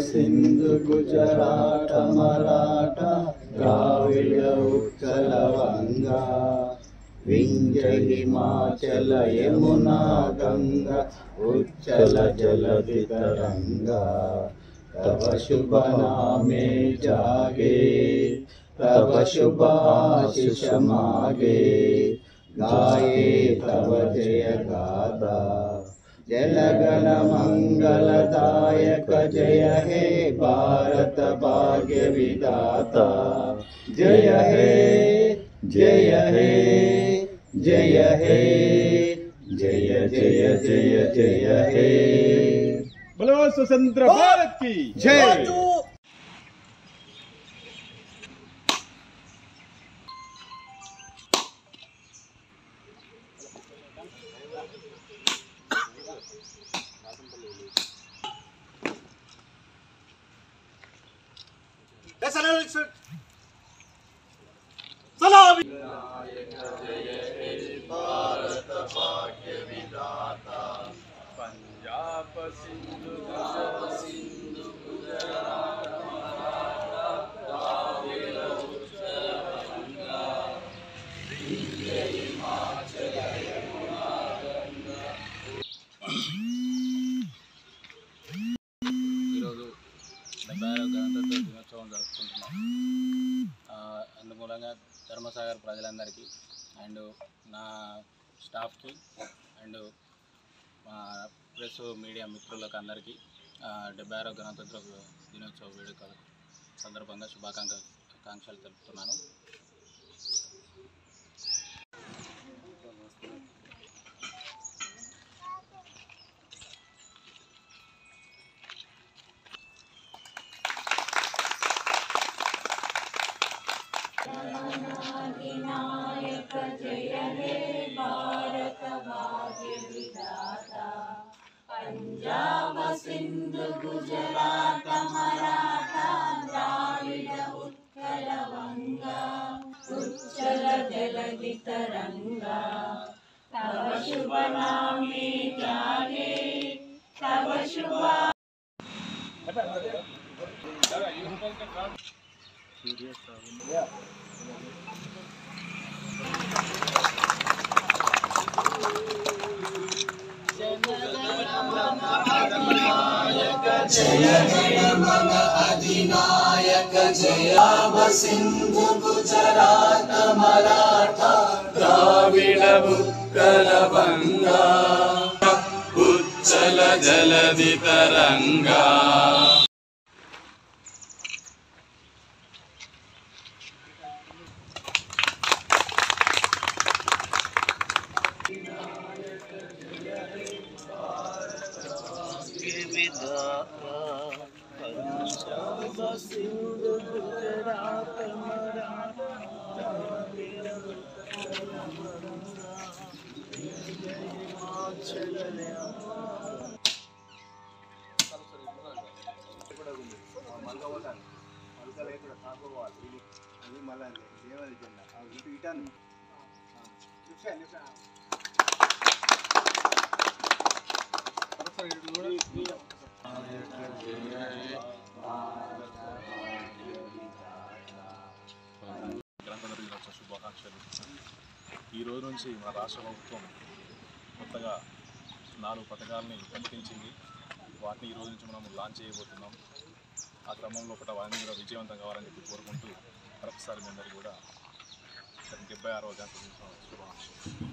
सिंधु गुजरात मराठा द्राविड उत्कल वंगा विंध्य हिमाचल यमुना गंगा उच्चल जलधि तरंगा तव शुभ नामे जागे तव शुभ आशीष मागे गाये तव जय गाथा जलगण मंगलदायक जय हे भारत भाग्य विधाता जय हे जय हे जय हे जय जय जय जय हे। बोलो स्वतंत्र भारत की जय। भारत भाग्य विधाता पंजाब सिंधु गुजरात मराठा द्राविड़ उत्कल गंगा विंध्य हिमाचल यमुना गंगा। ఈరోజు 70వ గణతంత్ర దినోత్సవం జరుపుకుంటున్నాం. అందుమూలంగా ధర్మసాగర్ ప్రజలందరికీ అండ్ నా స్టాఫ్కి అండ్ మా ప్రెస్ మీడియా మిత్రులకు అందరికీ 70వ గణతంత్ర దినోత్సవ వేడుకల సందర్భంగా శుభాకాంక్షలు తెలుపుతున్నాను. नायक जय हे भारत भाग्य विधाता पंजाब सिंधु गुजरात मराठा द्राविड उत्कल वंगा उच्चल जलधि तरंगा तव शुभ नामे जागे तव शुभ जय मन अधिनायक जय सिंधु गुजरात मराठा द्राविड़ उत्कल वंगा उच्चल जलधि तरंगा। पंजाब सिंधु गुजरात मराठा द्राविड़ उत्कल वंगा विंध्य हिमाचल గణతంత్ర దినోత్సవ శుభాకాంక్షలు. ఈ రోజు నుంచి మన రాష్ట్ర ప్రభుత్వం కొత్తగా 4 పథకాలని ప్రకటించింది. వాటిని ఈ రోజు నుంచి మనం లాంచ్ చేయబోతున్నాం. ఆ క్రమంలో వాటిని కూడా విజయవంతం కావాలని చెప్పి కోరుకుంటూ మరొకసారి మీ అందరికీ కూడా 76వ గణతంత్ర దినోత్సవ శుభాకాంక్షలు.